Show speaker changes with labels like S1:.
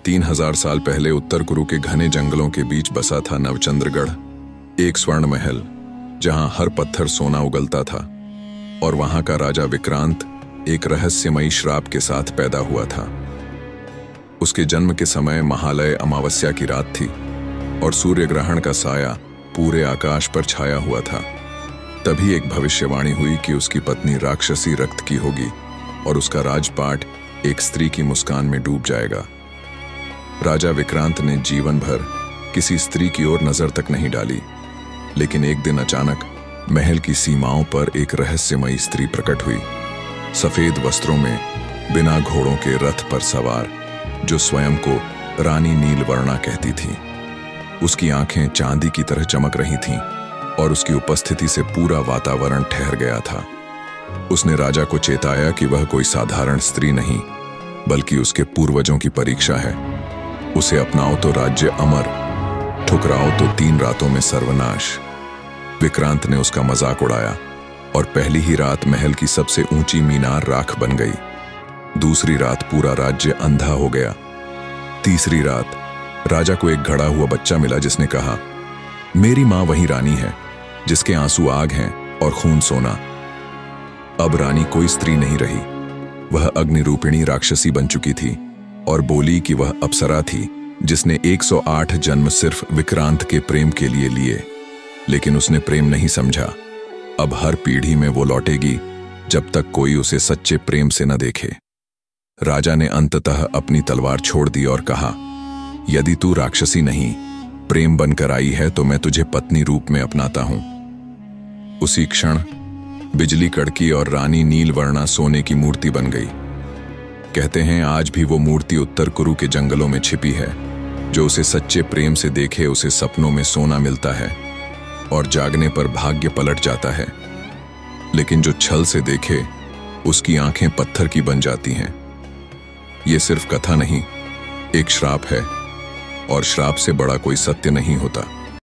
S1: 3000 साल पहले उत्तर कुरु के घने जंगलों के बीच बसा था नवचंद्रगढ़, एक स्वर्ण महल जहां हर पत्थर सोना उगलता था। और वहां का राजा विक्रांत एक रहस्यमयी श्राप के साथ पैदा हुआ था। उसके जन्म के समय महालय अमावस्या की रात थी और सूर्य ग्रहण का साया पूरे आकाश पर छाया हुआ था। तभी एक भविष्यवाणी हुई कि उसकी पत्नी राक्षसी रक्त की होगी और उसका राजपाट एक स्त्री की मुस्कान में डूब जाएगा। राजा विक्रांत ने जीवन भर किसी स्त्री की ओर नजर तक नहीं डाली, लेकिन एक दिन अचानक महल की सीमाओं पर एक रहस्यमयी स्त्री प्रकट हुई, सफेद वस्त्रों में, बिना घोड़ों के रथ पर सवार, जो स्वयं को रानी नीलवर्णा कहती थी। उसकी आंखें चांदी की तरह चमक रही थीं और उसकी उपस्थिति से पूरा वातावरण ठहर गया था। उसने राजा को चेताया कि वह कोई साधारण स्त्री नहीं, बल्कि उसके पूर्वजों की परीक्षा है। उसे अपनाओ तो राज्य अमर, ठुकराओ तो 3 रातों में सर्वनाश। विक्रांत ने उसका मजाक उड़ाया और पहली ही रात महल की सबसे ऊंची मीनार राख बन गई। दूसरी रात पूरा राज्य अंधा हो गया। तीसरी रात राजा को एक घड़ा हुआ बच्चा मिला जिसने कहा, मेरी मां वही रानी है जिसके आंसू आग हैं और खून सोना। अब रानी कोई स्त्री नहीं रही, वह अग्निरूपिणी राक्षसी बन चुकी थी और बोली कि वह अप्सरा थी जिसने 108 जन्म सिर्फ विक्रांत के प्रेम के लिए लिए। लेकिन उसने प्रेम नहीं समझा। अब हर पीढ़ी में वो लौटेगी जब तक कोई उसे सच्चे प्रेम से न देखे। राजा ने अंततः अपनी तलवार छोड़ दी और कहा, यदि तू राक्षसी नहीं, प्रेम बनकर आई है तो मैं तुझे पत्नी रूप में अपनाता हूं। उसी क्षण बिजली कड़की और रानी नीलवर्णा सोने की मूर्ति बन गई। कहते हैं आज भी वो मूर्ति उत्तर कुरु के जंगलों में छिपी है। जो उसे सच्चे प्रेम से देखे उसे सपनों में सोना मिलता है और जागने पर भाग्य पलट जाता है। लेकिन जो छल से देखे उसकी आंखें पत्थर की बन जाती हैं। ये सिर्फ कथा नहीं, एक श्राप है और श्राप से बड़ा कोई सत्य नहीं होता।